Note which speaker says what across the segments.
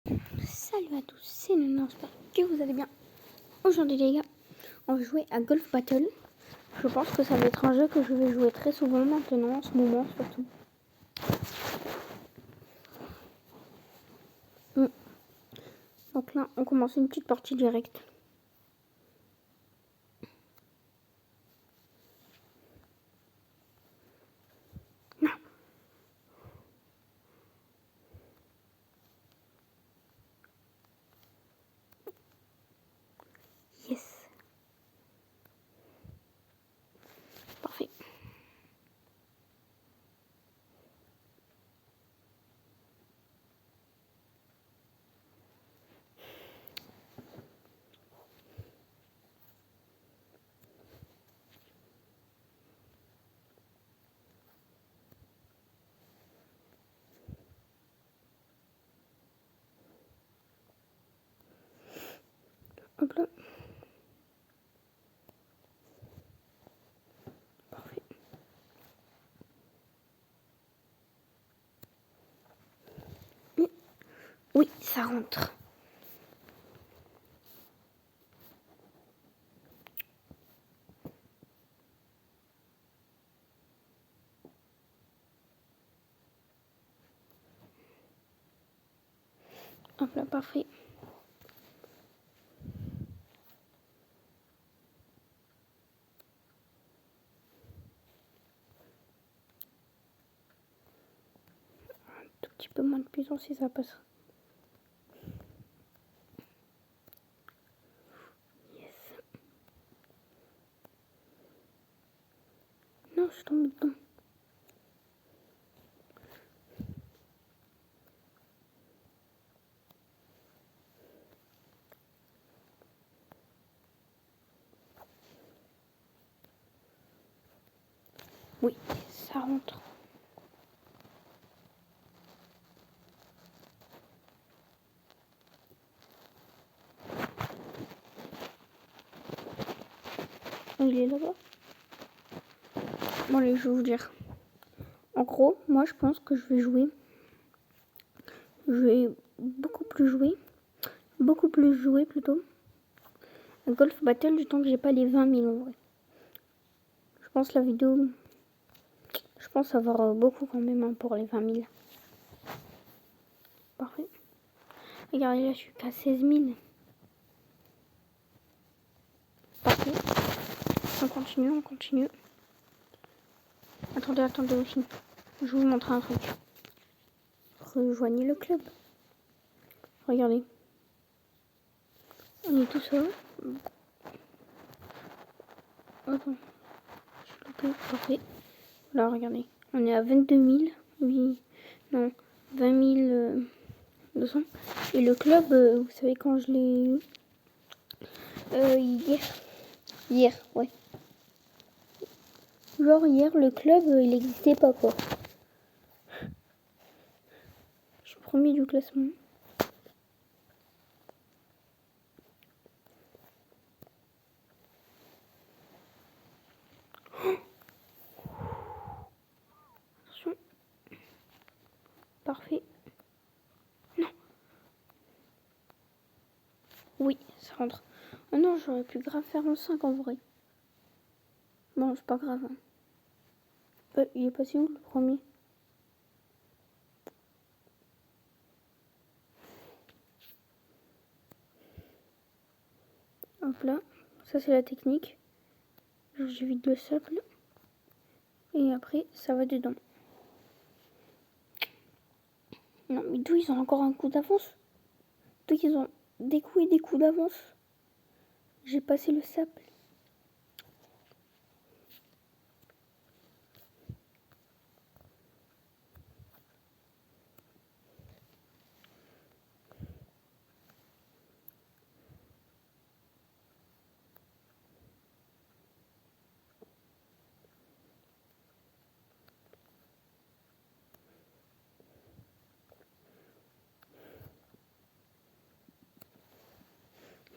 Speaker 1: Salut à tous, c'est Nana, j'espère que vous allez bien. Aujourd'hui les gars, on va jouer à Golf Battle. Je pense que ça va être un jeu que je vais jouer très souvent maintenant, en ce moment surtout. Donc là, on commence une petite partie directe. Non. Yes. Parfait. Hop là. Parfait. Oui, ça rentre. Hop là, parfait. Un tout petit peu moins de puissance si ça passe. Yes. Non, je tombe dedans. Oui, ça rentre. Il est là-bas. Bon allez, je vais vous dire. En gros, moi je pense que je vais jouer. Je vais beaucoup plus jouer plutôt. À Golf Battle du temps que j'ai pas les 20 000 en vrai. Je pense la vidéo. Je pense avoir beaucoup quand même hein, pour les 20 000. Parfait. Regardez là, je suis qu'à 16 000. Parfait. On continue. Attendez aussi. Je vais vous montrer un truc. Rejoignez le club. Regardez. On est tout seul. Attends. Je suis loupé. Parfait. Là, regardez. On est à 22 000. Oui. Non. 20 200. Et le club, vous savez quand je l'ai eu Hier, ouais. Genre hier, le club, il n'existait pas quoi. Je suis premier du classement. Attention. Parfait. Non. Oui, ça rentre. Oh non, j'aurais pu grave faire en 5 en vrai. Bon, c'est pas grave. Il est passé où le premier? Hop là. Ça, c'est la technique. J'évite le sable. Et après, ça va dedans. Non, mais d'où ils ont encore un coup d'avance? D'où ils ont des coups et des coups d'avance? J'ai passé le sable.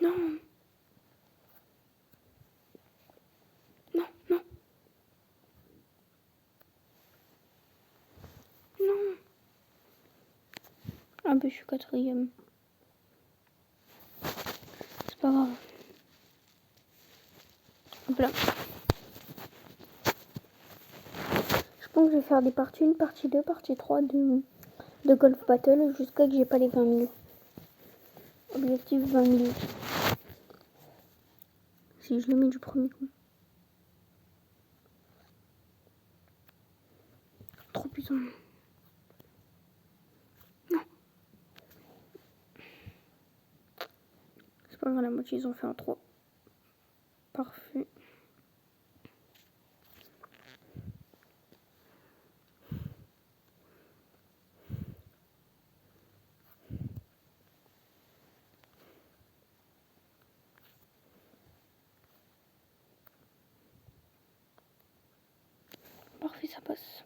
Speaker 1: Non. Non, non. Non. Ah bah je suis quatrième. pas grave. Hop là. Je pense que je vais faire des parties 1, partie 2, partie 3 de Golf Battle jusqu'à que j'ai pas les 20 000. Objectif 20 000. Si je le mets du premier coup. Trop puissant. Non. C'est pas grave, la moitié ils ont fait un 3. Parfait. Parfait, ça passe.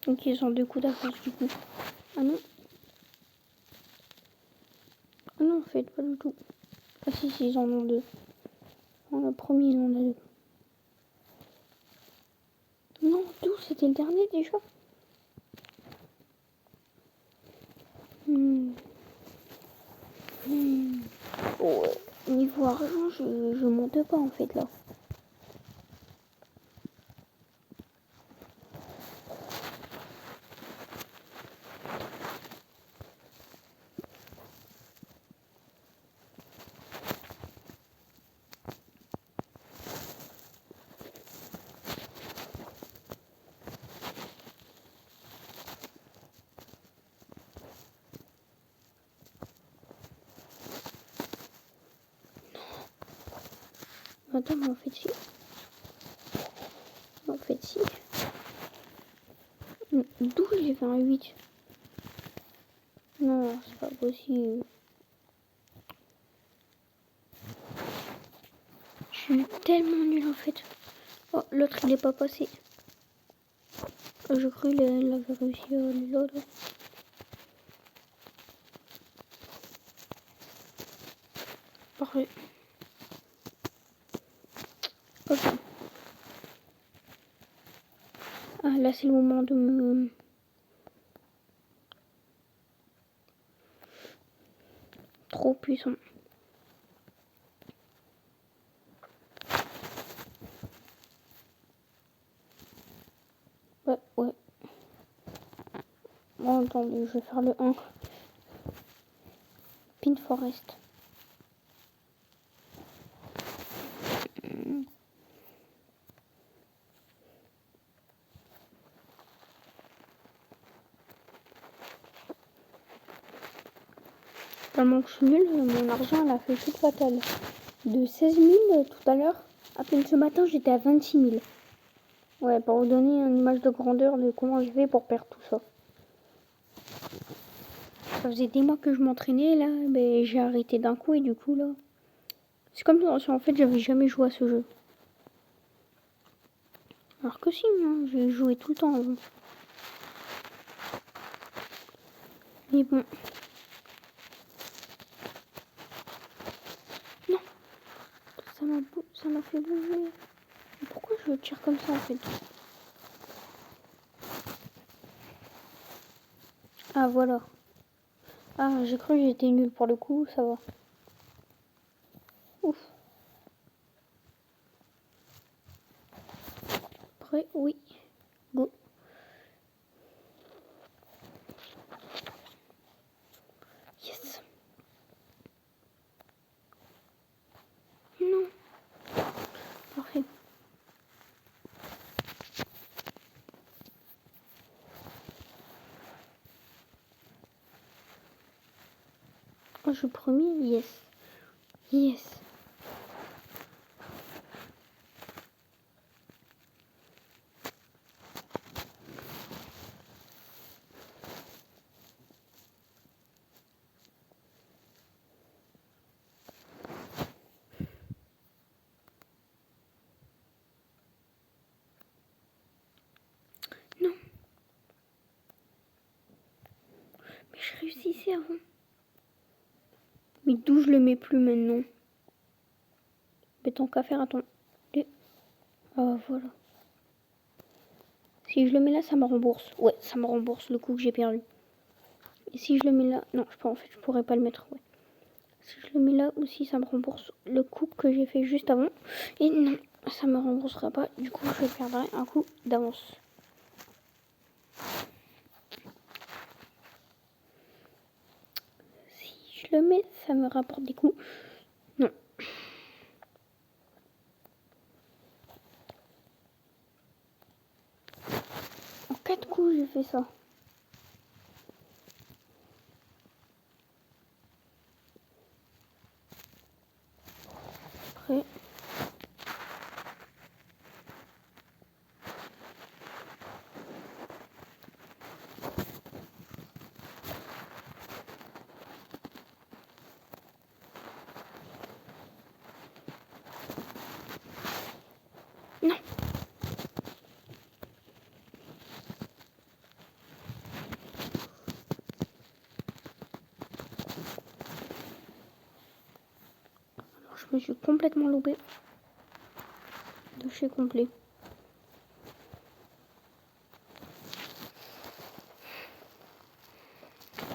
Speaker 1: Donc ils ont 2 coups d'avance du coup. Ah non. Ah non, en fait, pas du tout. Ah si, ils en ont 2. Le premier, il en a 2. Non, 12, c'était le dernier déjà. Oh, niveau argent, je monte pas en fait là. Attends, mais en fait si. En fait si. 12, j'ai fait un 8. Non, c'est pas possible. Je suis tellement nul en fait. Oh, l'autre il est pas passé. Je crois qu'il avait réussi l'autre. Parfait. Ok. Ah, là c'est le moment de me... Trop puissant. Ouais, ouais. Bon, attendez, je vais faire le 1. Pin Forest. Tellement que je suis nulle, mon argent elle a fait toute fatale. De 16 000 tout à l'heure, à peine ce matin j'étais à 26 000. Ouais, pour vous donner une image de grandeur de comment je vais pour perdre tout ça. Ça faisait des mois que je m'entraînais là, mais j'ai arrêté d'un coup et du coup là... C'est comme si en fait j'avais jamais joué à ce jeu. Alors que si, hein, j'ai joué tout le temps avant. Mais bon. Non, ça m'a fait bouger. Pourquoi je tire comme ça en fait? Ah voilà. Ah, j'ai cru que j'étais nulle pour le coup, ça va. Ouf. Prêt? Oui. Go. Yes. Non. Parfait. Oh, je premier, yes. Yes. Non. Mais je réussissais avant. Mais d'où je le mets plus maintenant? tant qu'à faire, attends. Ah, voilà. Si je le mets là, ça me rembourse. Ouais, ça me rembourse le coup que j'ai perdu. Et si je le mets là... Non, en fait, je pourrais pas le mettre. Ouais. Si je le mets là aussi, ça me rembourse le coup que j'ai fait juste avant. Et non, ça me remboursera pas. Du coup, je perdrai un coup d'avance. Si je le mets, ça me rapporte des coups. Non. En 4 coups, j'ai fait ça. Après... Non. Alors, je me suis complètement loupé. De chez complet.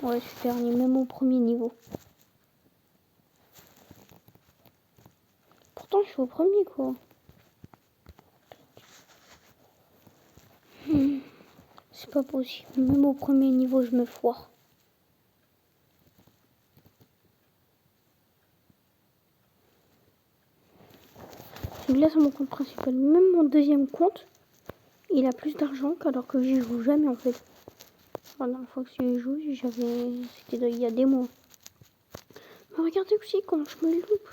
Speaker 1: Ouais, je suis dernier, même au premier niveau. Pourtant, je suis au premier, quoi. C'est pas possible. Même au premier niveau, je me foire. Je glace mon compte principal. Même mon deuxième compte, il a plus d'argent qu'alors que j'y joue jamais, en fait. La dernière fois que j'y joue, c'était il y a des mois. Mais regardez aussi comment je me loupe.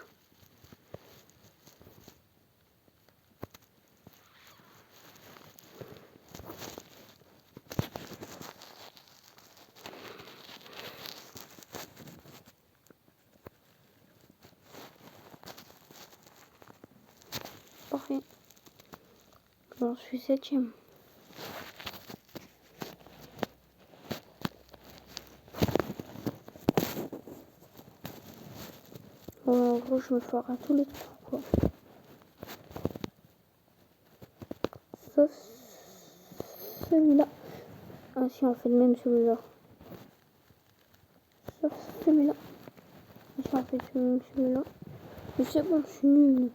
Speaker 1: Parfait. J'en suis 7ème. Bon, en gros, je me foire à tous les tours, quoi. Sauf celui-là. Ah si, on fait le même celui-là. Sauf celui-là. Si on fait le même celui-là. Mais c'est bon, je suis nulle.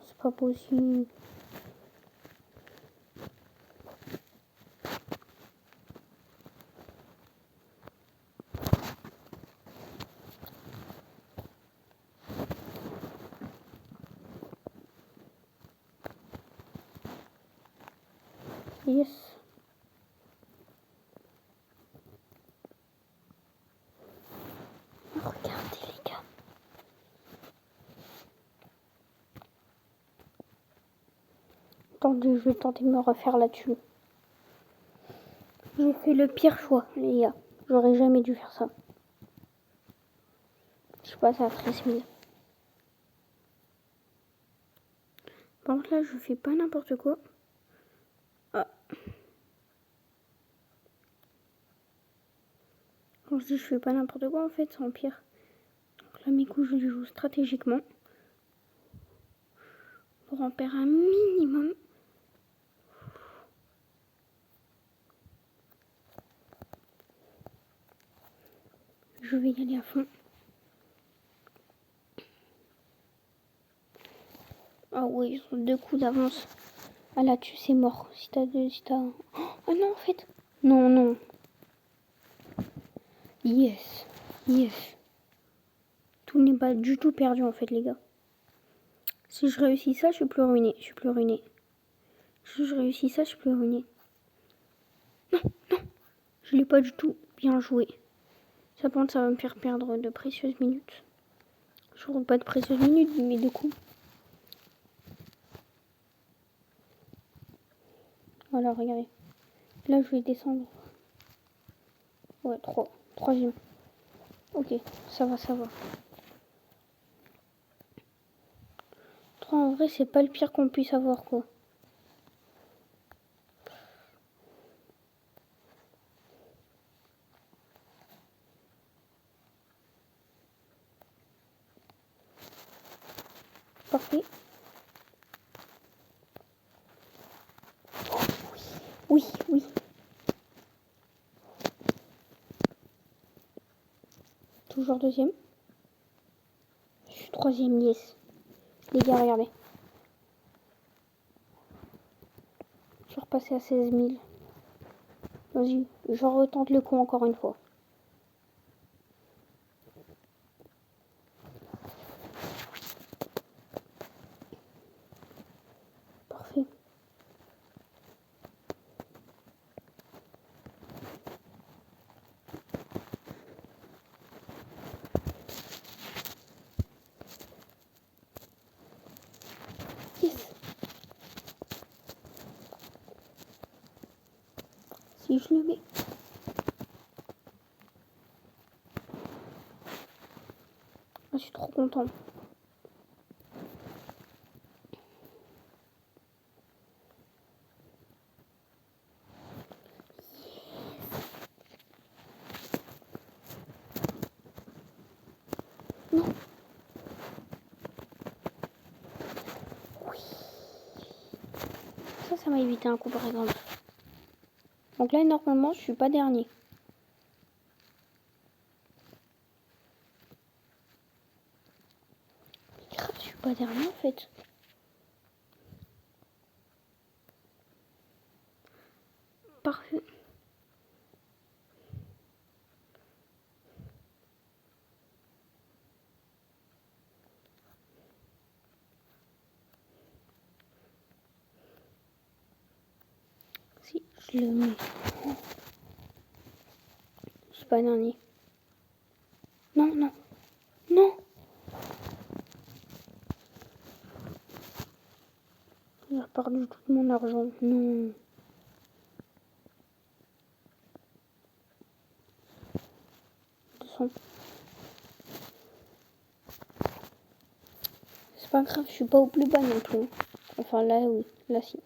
Speaker 1: C'est pas possible. Yes. Regardez les gars. Attendez, je vais tenter de me refaire là-dessus. J'ai fait le pire choix, les gars. J'aurais jamais dû faire ça. Je passe à 13 000. Par contre là, je fais pas n'importe quoi. Ah. Quand je dis je fais pas n'importe quoi, en fait, ça empire. Donc là, mes coups, je les joue stratégiquement. Pour en perdre un minimum. Je vais y aller à fond. Ah oui, ils ont 2 coups d'avance. Ah là, tu c'est mort. Si t'as deux, si t'as... Oh non, en fait. Non, non. Yes. Yes. Tout n'est pas du tout perdu, en fait, les gars. Si je réussis ça, je suis plus ruiné. Je suis plus ruiné. Si je réussis ça, je suis plus ruiné. Non, non. Je l'ai pas du tout bien joué. Ça, par contre, ça va me faire perdre de précieuses minutes. Je roule pas de précieuses minutes, mais de coups. Voilà, regardez. Là, je vais descendre. Ouais, 3. Troisième. Ok, ça va, ça va. 3, en vrai, c'est pas le pire qu'on puisse avoir, quoi. parfait. Oui, oui. Toujours deuxième. Je suis troisième, yes. Les gars, regardez. Je suis repassé à 16 000. Vas-y, je retente le coup encore une fois. Parfait. Yes. Si je le mets. Je suis trop content. Non. Oui. Ça m'a évité un coup par exemple. Donc là, normalement, je suis pas dernier. Grave, je suis pas dernier en fait. Parfait. Si je le mets. Je suis pas dernier. Non, non, non. J'ai perdu tout mon argent. Non. C'est pas grave, je suis pas au plus bas non plus. Enfin là, oui. Là, si.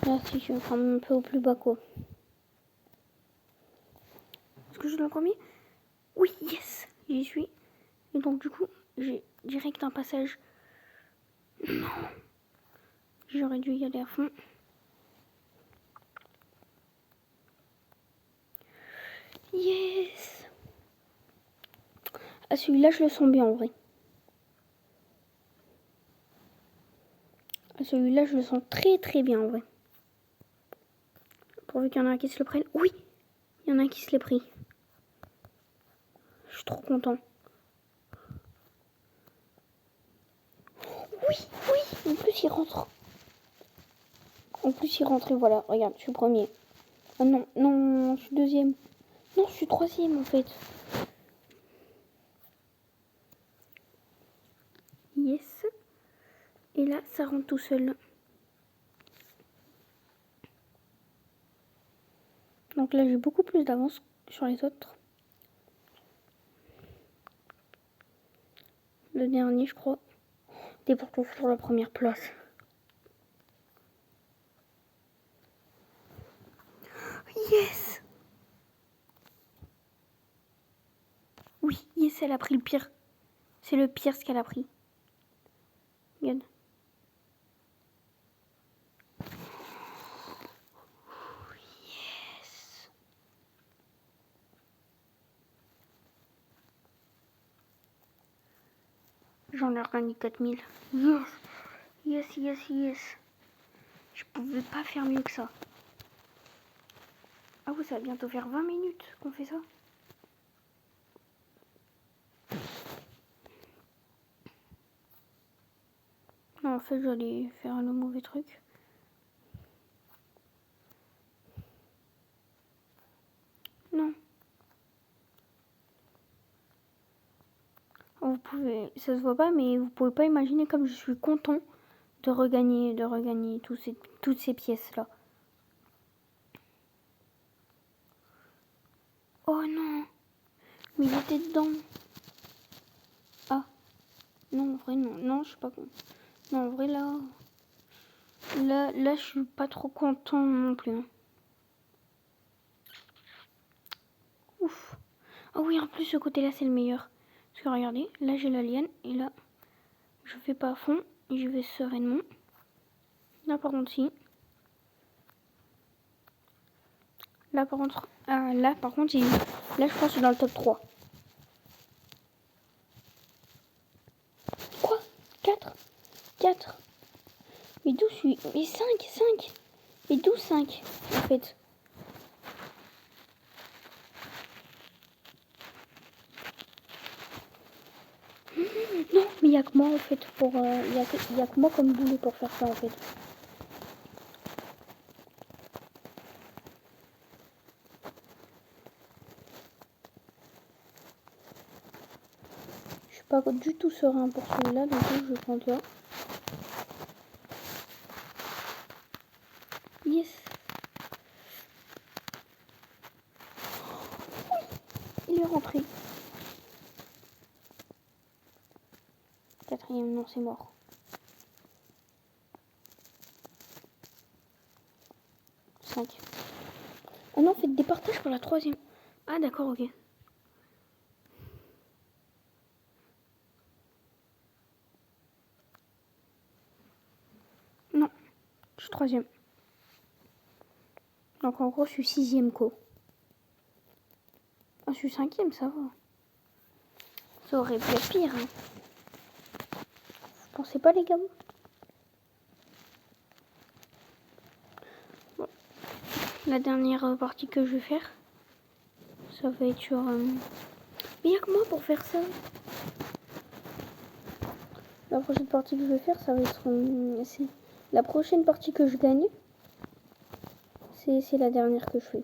Speaker 1: Là, si, je suis quand même un peu au plus bas, quoi. Est-ce que je l'ai premier? Oui, yes. J'y suis. Et donc, du coup, j'ai direct un passage. Non. J'aurais dû y aller à fond. Yes. Ah, celui-là, je le sens bien, en vrai. Ah, celui-là, je le sens très, très bien, en vrai. Pourvu qu'il y en a un qui se le prenne. Oui, il y en a un qui se l'est pris. Je suis trop content. Oui, oui. En plus, il rentre. En plus, il rentre et voilà. Regarde, je suis premier. Ah non, non, je suis deuxième. Non, je suis troisième, en fait. Yes. Et là, ça rentre tout seul. Donc là, j'ai beaucoup plus d'avance sur les autres. Le dernier, je crois. T'es pourtant sur la première place. Yes. Oui, yes, elle a pris le pire. C'est le pire ce qu'elle a pris. Regarde. Yes. J'en ai regagné 4000. Yes. Yes, yes, yes. Je pouvais pas faire mieux que ça. Ah oui, ça va bientôt faire 20 minutes qu'on fait ça. Non, en fait, j'allais faire le mauvais truc. Non. Vous pouvez, ça se voit pas, mais vous pouvez pas imaginer comme je suis content de regagner toutes ces pièces-là. Oh non. Mais il était dedans. Ah. Non, en vrai, non. Non, je suis pas con. Non, en vrai, là, je suis pas trop content non plus. Hein. Ouf. Ah oui, en plus, ce côté-là, c'est le meilleur. Parce que regardez, là j'ai l'alien et là je fais pas à fond et je vais sereinement. Là par contre si. Là par contre, là par contre, là je pense que c'est dans le top 3. Quoi? 4. Mais d'où suis mais 5. Mais d'où 5 en fait? Non, mais il n'y a que moi en fait pour. Il y a que moi comme boulet pour faire ça en fait. Je suis pas du tout serein pour celui-là, donc je vais prendre là. Yes! Il est rentré. 4e, non, c'est mort. 5. Ah non, faites des partages pour la 3e. Ah d'accord, ok. Non, je suis 3e. Donc en gros, je suis 6e co. Ah, je suis 5e, ça va. Ça aurait pu être pire. Hein. Vous pensez pas, les gars? Bon. La dernière partie que je vais faire, ça va être sur... Mais il n'y a que moi pour faire ça. La prochaine partie que je vais faire, ça va être... c'est la prochaine partie que je gagne. C'est la dernière que je fais.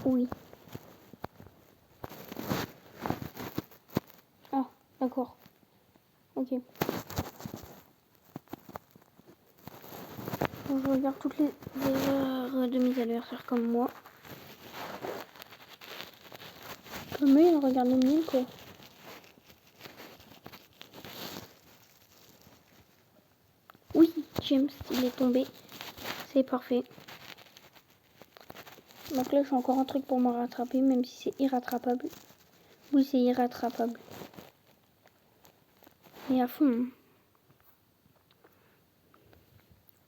Speaker 1: Oui. Ah, d'accord. Ok. Je regarde toutes les erreurs de mes adversaires comme moi. Comme eux, ils regardent les miennes, quoi. Oui, James, il est tombé. C'est parfait. Donc là, je fais encore un truc pour me rattraper, même si c'est irrattrapable. Oui, c'est irrattrapable. Et à fond. Hein.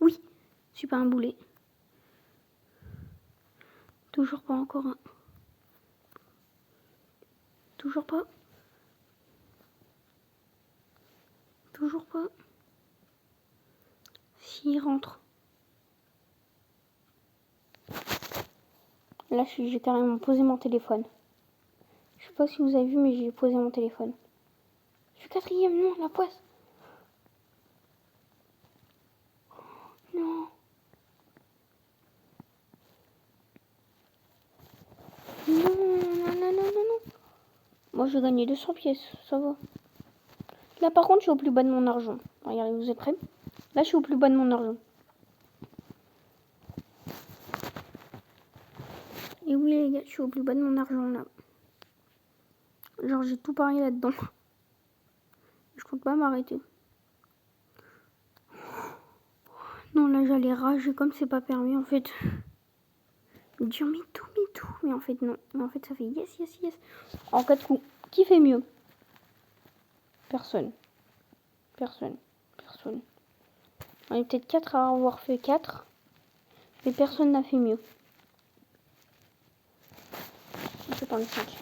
Speaker 1: Oui, super un boulet. Toujours pas encore un. Toujours pas. Toujours pas. S'il rentre. Là, j'ai carrément posé mon téléphone. Je sais pas si vous avez vu, mais j'ai posé mon téléphone. Je suis 4e, non, la poisse. Non. Non. Moi, je vais gagner 200 pièces, ça va. Là, par contre, je suis au plus bas de mon argent. Regardez, vous êtes prêts? Là, je suis au plus bas de mon argent. Et oui, les gars, je suis au plus bas de mon argent, là. Genre, j'ai tout parié là-dedans. Je compte pas m'arrêter. Non, là, j'allais rager comme c'est pas permis, en fait. Dire, mais tout. Mais en fait, non. Mais en fait, ça fait yes. En 4 coups. Qui fait mieux? Personne. On est peut-être 4 à avoir fait 4. Mais personne n'a fait mieux. On peut prendre 5.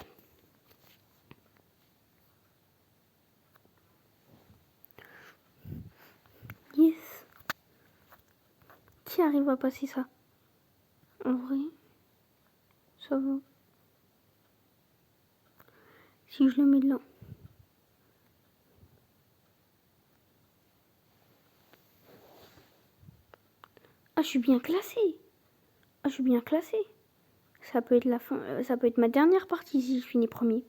Speaker 1: Yes. Qui arrive à passer ça? En vrai, ça va. Si je le mets là. Ah, je suis bien classée. Ça peut être la fin. Ça peut être ma dernière partie si je finis premier.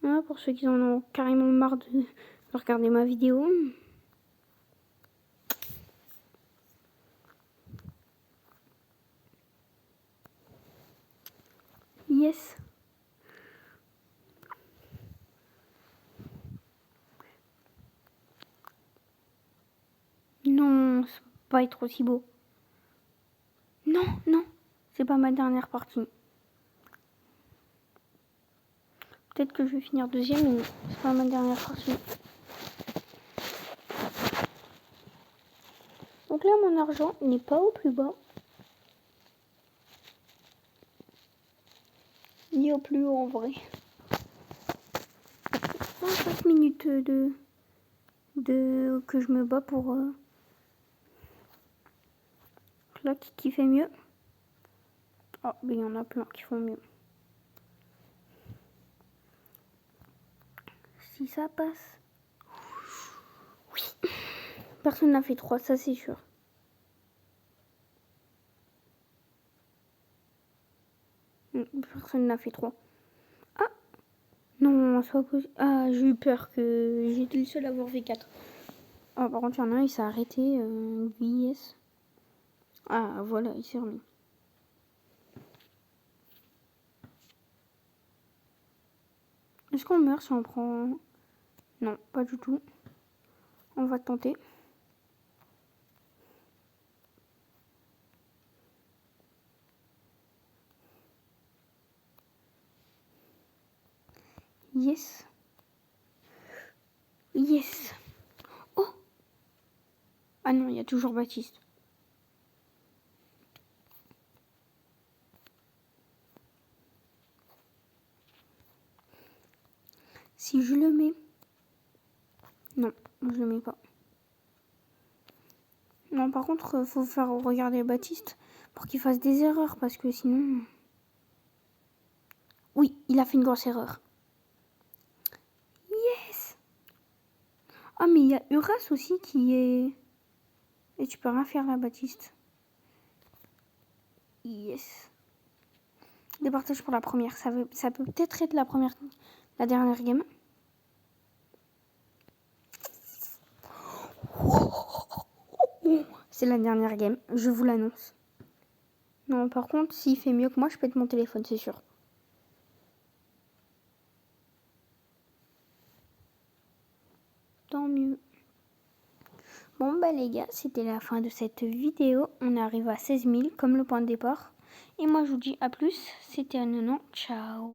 Speaker 1: Ah, pour ceux qui en ont carrément marre de regarder ma vidéo. Yes. Non, ça va pas être aussi beau. c'est pas ma dernière partie. Peut-être que je vais finir deuxième, mais c'est pas ma dernière partie. Donc là, mon argent n'est pas au plus bas. Ni au plus haut en vrai. 25 minutes que je me bats pour là qui fait mieux. Oh, mais il y en a plein qui font mieux. Si ça passe. Oui. Personne n'a fait 3, ça c'est sûr. Personne n'a fait 3. Ah non, c'est pas possible. Ah, j'ai eu peur que j'étais le seul à avoir fait 4. Ah, par contre, il y en a un, il s'est arrêté. VS. Ah, voilà, il s'est remis. Est-ce qu'on meurt si on prend... Non, pas du tout. On va tenter. Yes. Yes. Oh. Ah non, il y a toujours Baptiste. Si je le mets... Non, je le mets pas. Non, par contre, faut faire regarder Baptiste pour qu'il fasse des erreurs, parce que sinon... Oui, il a fait une grosse erreur. Yes. Ah, mais il y a Uras aussi qui est... Et tu peux rien faire là, Baptiste. Yes. Départage pour la première. Ça peut peut-être être la dernière game. C'est la dernière game, je vous l'annonce. Non, par contre, s'il fait mieux que moi, je pète mon téléphone, c'est sûr. Tant mieux. Bon, bah les gars, c'était la fin de cette vidéo. On arrive à 16 000 comme le point de départ. Et moi, je vous dis à plus. C'était un ciao.